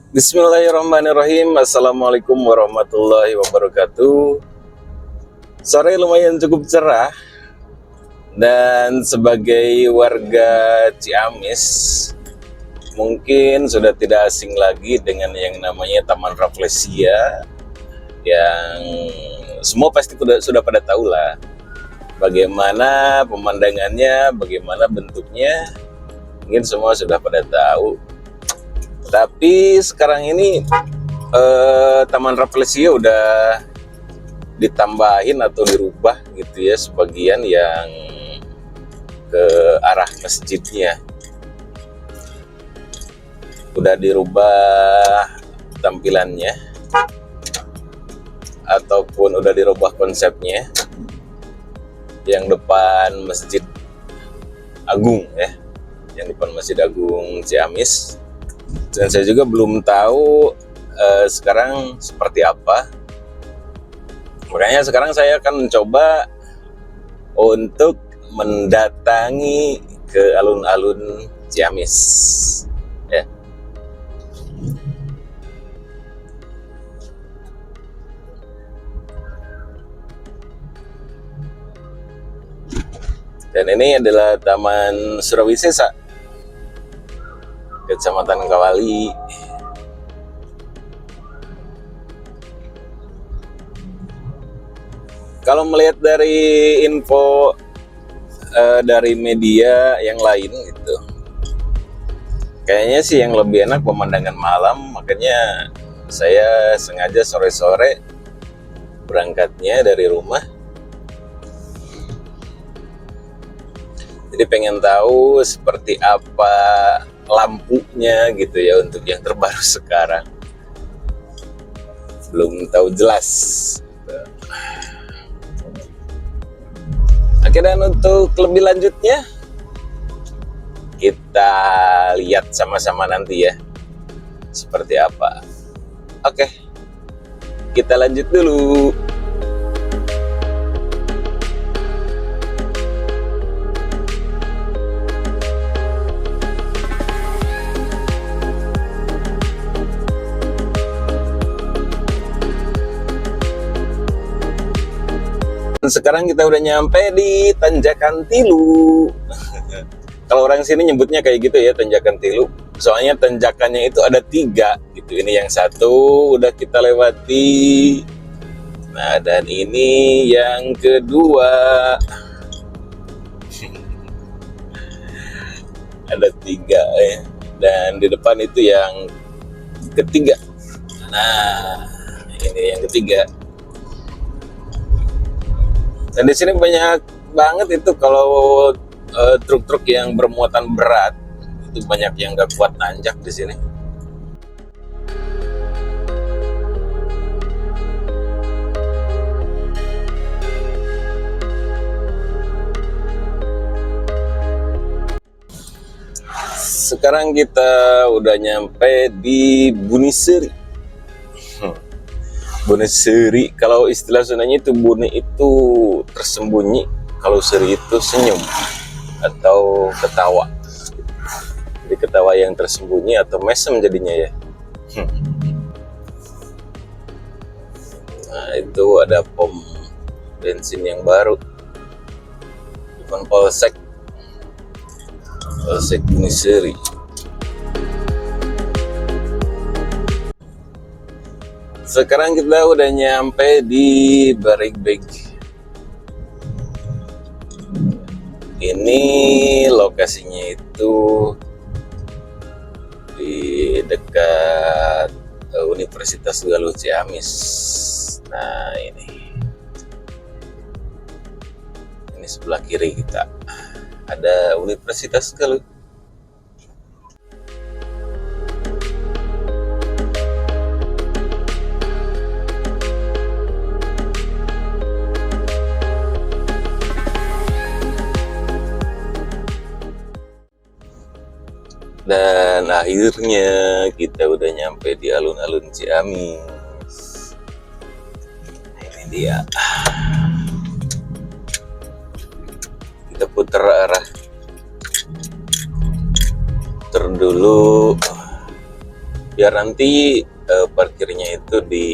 Bismillahirrahmanirrahim. Assalamualaikum warahmatullahi wabarakatuh. Sore lumayan cukup cerah. Dan sebagai warga Ciamis, mungkin sudah tidak asing lagi dengan yang namanya Taman Rafflesia, yang semua pasti sudah pada tahu lah bagaimana pemandangannya, bagaimana bentuknya, mungkin semua sudah pada tahu. Tapi sekarang ini Taman Rafflesia udah ditambahin atau dirubah gitu ya, sebagian yang ke arah masjidnya udah dirubah tampilannya ataupun udah dirubah konsepnya. Yang depan Masjid Agung ya, yang depan Masjid Agung Ciamis. Dan saya juga belum tahu sekarang seperti apa. Makanya sekarang saya akan mencoba untuk mendatangi ke alun-alun Ciamis ya. Dan ini adalah Taman Surawisesa, Kecamatan Kawali. Kalau melihat dari info dari media yang lain gitu, kayaknya sih yang lebih enak pemandangan malam. Makanya saya sengaja sore-sore berangkatnya dari rumah. Jadi pengen tahu seperti apa lampunya gitu ya untuk yang terbaru sekarang. Belum tahu jelas. Oke, dan untuk lebih lanjutnya kita lihat sama-sama nanti ya seperti apa. Oke, kita lanjut dulu. Sekarang kita udah nyampe di Tanjakan Tilu. Kalau orang sini nyebutnya kayak gitu ya, Tanjakan Tilu. Soalnya tanjakannya itu ada 3 gitu. Ini yang satu udah kita lewati. Nah, dan ini yang kedua. Ada 3 ya. Dan di depan itu yang ketiga. Nah, ini yang ketiga. Dan di sini banyak banget itu kalau truk-truk yang bermuatan berat, itu banyak yang gak kuat nanjak di sini. Sekarang kita udah nyampe di Buniseri. Buniseri, kalau istilah Sundanya itu buni itu tersembunyi, kalau seri itu senyum atau ketawa. Jadi ketawa yang tersembunyi atau mesem jadinya ya. Nah, itu ada pom bensin yang baru, bukan Polsek Buniseri. Sekarang kita udah nyampe di Barigbeg. Ini lokasinya itu di dekat Universitas Galuh Ciamis. Nah, ini sebelah kiri kita ada Universitas Galuh. Dan akhirnya kita udah nyampe di alun-alun Ciamis. Ini dia. Kita putar arah dulu. biar nanti parkirnya itu di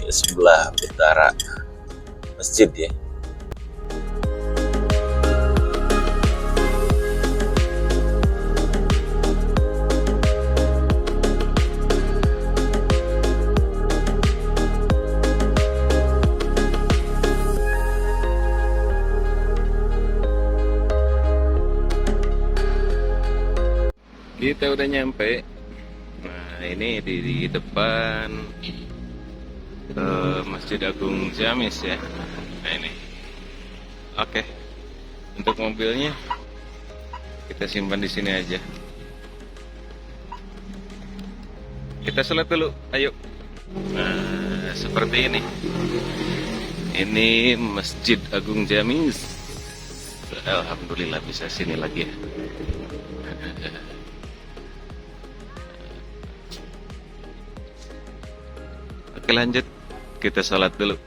sebelah utara masjid ya. Kita udah nyampe. Nah, ini di depan Masjid Agung Ciamis ya. Nah, ini. Oke. Untuk mobilnya kita simpan di sini aja. Kita sholat dulu, ayo. Nah, seperti ini. Ini Masjid Agung Ciamis. Alhamdulillah bisa sini lagi ya. Oke, lanjut, kita sholat dulu.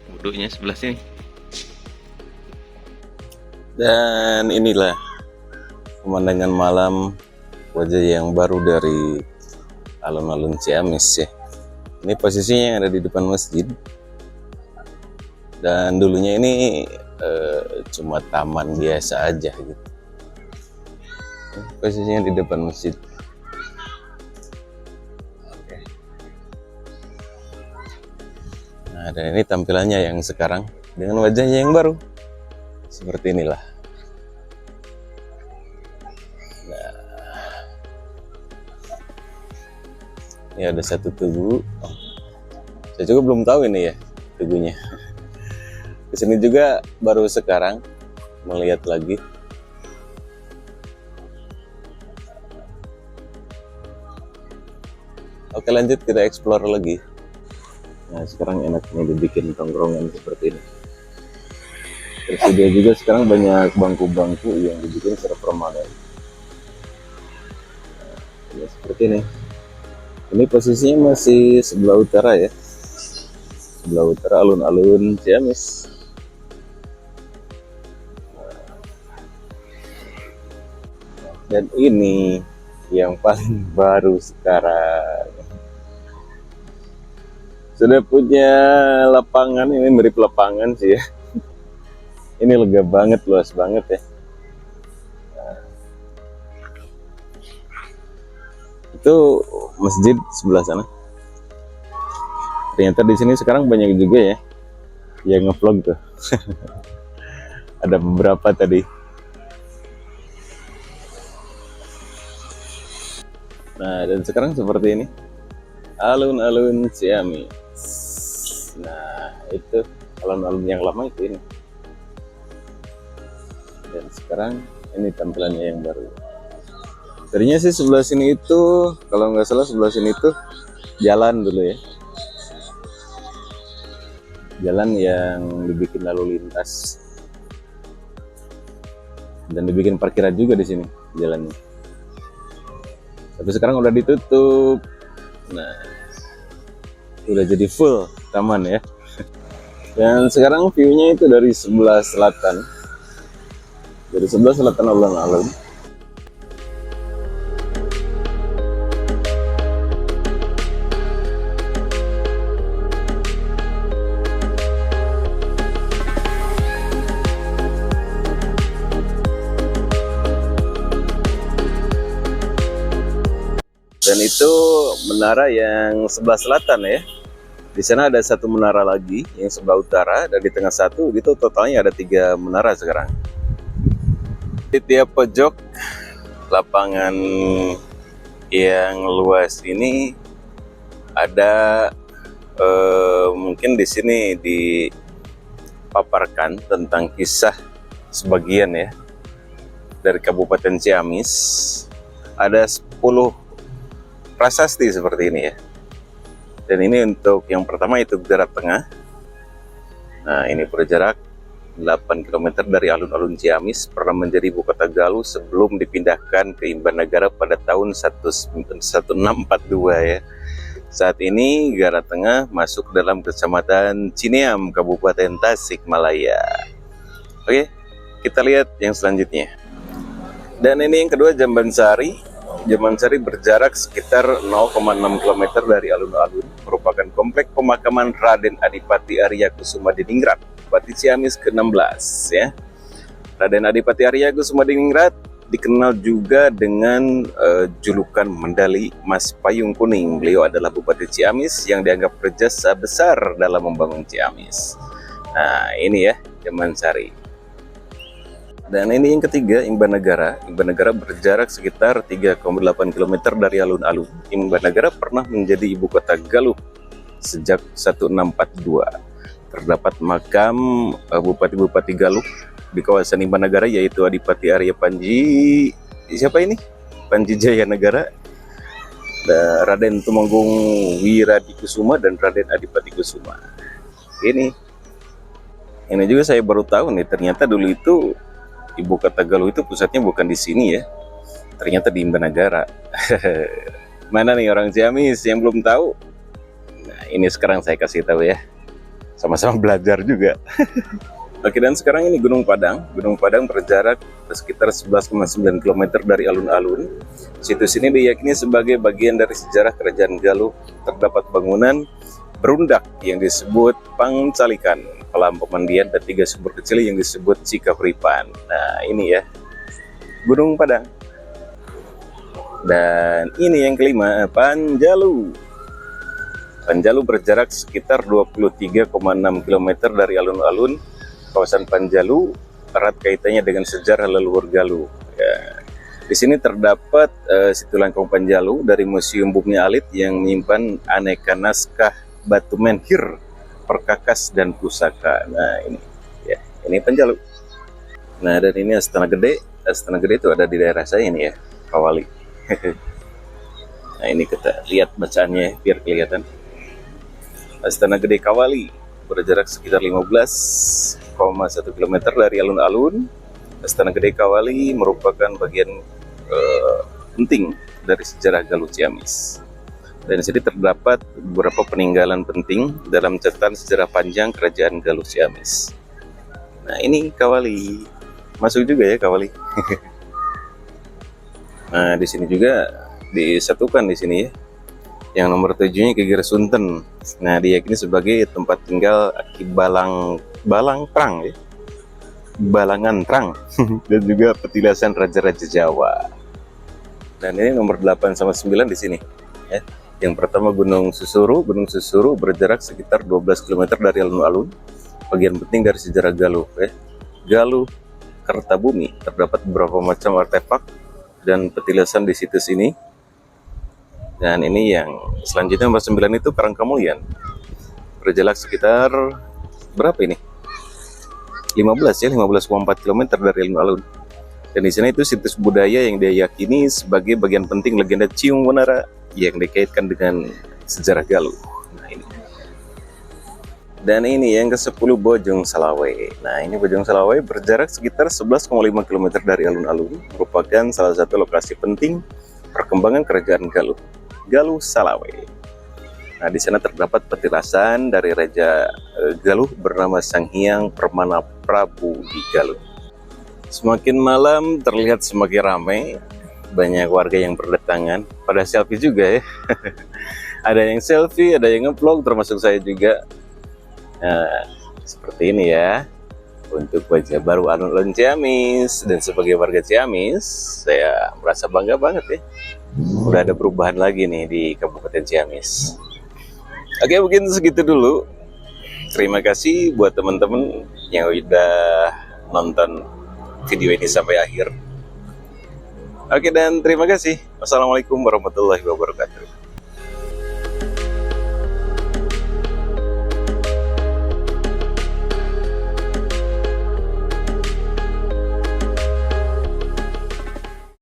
Wudhunya sebelah sini. Dan inilah pemandangan malam wajah yang baru dari alun-alun Ciamis ya. Ini posisinya yang ada di depan masjid. Dan dulunya ini cuma taman biasa aja gitu. Posisinya di depan masjid. Nah, dan ini tampilannya yang sekarang dengan wajahnya yang baru. Seperti inilah. Nah, ini ada satu tugu. Saya juga belum tahu ini ya tugunya. Kesini juga baru sekarang melihat lagi. Oke, lanjut kita explore lagi. Nah, sekarang enaknya dibikin tongkrongan seperti ini. Tersedia juga sekarang banyak bangku-bangku yang dibikin secara permanen. Nah, ya seperti ini. Ini posisinya masih sebelah utara ya. Sebelah utara alun-alun Ciamis. Dan ini yang paling baru sekarang. Sudah punya lapangan, ini mirip lapangan sih ya. Ini lega banget, luas banget ya. Nah, itu masjid sebelah sana. Ternyata di sini sekarang banyak juga ya yang ngevlog tuh. Ada beberapa tadi. Nah, dan sekarang seperti ini. Alun-alun Ciamis. Nah, itu alun-alun yang lama itu ini. Dan sekarang ini tampilannya yang baru. Tadinya sih sebelah sini itu, kalau nggak salah sebelah sini itu jalan dulu ya. Jalan yang dibikin lalu lintas. Dan dibikin parkiran juga di sini jalannya. Tapi sekarang udah ditutup. Nah, udah jadi full taman ya. Dan sekarang view-nya itu dari sebelah selatan. Dari sebelah selatan alun-alun. Dan itu menara yang sebelah selatan ya. Di sana ada satu menara lagi yang sebelah utara, dan di tengah satu. Itu totalnya ada 3 menara sekarang. Di tiap pojok lapangan yang luas ini ada mungkin di sini dipaparkan tentang kisah sebagian ya dari Kabupaten Ciamis. Ada 10 prasasti seperti ini ya. Dan ini untuk yang pertama itu Garat Tengah. Nah, ini berjarak 8 km dari alun-alun Ciamis, pernah menjadi ibu kota Galuh sebelum dipindahkan ke Imban Negara pada tahun 1642 ya. Saat ini Garat Tengah masuk dalam Kecamatan Cineam, Kabupaten Tasikmalaya. Oke, kita lihat yang selanjutnya. Dan ini yang kedua Jambansari. Jemansari berjarak sekitar 0,6 km dari alun-alun, merupakan komplek pemakaman Raden Adipati Arya Kusuma Diningrat, Bupati Ciamis ke-16 ya. Raden Adipati Arya Kusuma Diningrat dikenal juga dengan julukan Medali Mas Payung Kuning. Beliau adalah Bupati Ciamis yang dianggap berjasa besar dalam membangun Ciamis. Nah, ini ya Jemansari. Dan ini yang ketiga, Imban Negara. Imban Negara berjarak sekitar 3,8 km dari alun-alun. Imban Negara pernah menjadi ibu kota Galuh sejak 1642. Terdapat makam bupati-bupati Galuh di kawasan Imban Negara, yaitu Adipati Arya Panji, siapa ini? Panji Jaya Negara, Raden Tumenggung Wiradikusuma, dan Raden Adipati Kusuma. Ini juga saya baru tahu nih, ternyata dulu itu ibu kota Galuh itu pusatnya bukan di sini ya, ternyata di Imban Negara. Mana nih orang Ciamis yang belum tahu? Nah, ini sekarang saya kasih tahu ya, sama-sama belajar juga. Oke, dan sekarang ini Gunung Padang. Gunung Padang berjarak sekitar 11,9 km dari alun-alun. Situs ini diyakini sebagai bagian dari sejarah Kerajaan Galuh. Terdapat bangunan berundak yang disebut Pangcalikan, kolam pemandian, dan 3 sumber kecil yang disebut Cikahuripan. Nah, ini ya Gunung Padang. Dan ini yang kelima, Panjalu. Panjalu berjarak sekitar 23,6 km dari alun-alun. Kawasan Panjalu erat kaitannya dengan sejarah leluhur Galuh. Ya. Di sini terdapat situ langkong Panjalu dari Museum Bumi Alit yang menyimpan aneka naskah batu menhir, perkakas, dan pusaka. Nah, ini ya, ini Panjalu. Nah, dan ini Astana Gede. Astana Gede itu ada di daerah saya ini ya, Kawali. Nah, ini kita lihat bacaannya biar kelihatan. Astana Gede Kawali berjarak sekitar 15,1 km dari alun-alun. Astana Gede Kawali merupakan bagian penting dari sejarah Galuh Ciamis. Dan di sini terdapat beberapa peninggalan penting dalam catatan sejarah panjang Kerajaan Galuh Ciamis. Nah, ini Kawali. Masuk juga ya Kawali. Nah, di sini juga disatukan di sini ya. Yang nomor 7-nya Geger Sunten. Nah, diyakini sebagai tempat tinggal Aki Balang Prang ya. Balangan Prang. Dan juga petilasan raja-raja Jawa. Dan ini nomor 8 sama 9 di sini ya. Yang pertama Gunung Susuru. Gunung Susuru berjarak sekitar 12 km dari alun-alun. Bagian penting dari sejarah Galuh ya. Galuh Kertabumi. Terdapat beberapa macam artefak dan petilasan di situs ini. Dan ini yang selanjutnya nomor 9 itu Karangkamulyan. Berjarak sekitar berapa ini? 15 ya, 15,4 km dari alun-alun. Dan di sana itu situs budaya yang diyakini sebagai bagian penting legenda Ciung Wanara yang dikaitkan dengan sejarah Galuh. Nah, ini. Dan ini yang ke-10 Bojong Salawe. Nah, ini Bojong Salawe berjarak sekitar 11,5 km dari alun-alun, merupakan salah satu lokasi penting perkembangan Kerajaan Galuh. Galuh Salawe. Nah, di sana terdapat petilasan dari Raja Galuh bernama Sang Hyang Permana Prabu di Galuh. Semakin malam terlihat semakin ramai, banyak warga yang berdatangan, pada selfie juga ya. Ada yang selfie, ada yang nge-vlog, termasuk saya juga. Nah, seperti ini ya. Untuk wajah baru alun-alun Ciamis, dan sebagai warga Ciamis, saya merasa bangga banget ya. Udah ada perubahan lagi nih di Kabupaten Ciamis. Oke, mungkin segitu dulu. Terima kasih buat teman-teman yang udah nonton video ini sampai akhir. Oke, dan terima kasih. Wassalamualaikum warahmatullahi wabarakatuh.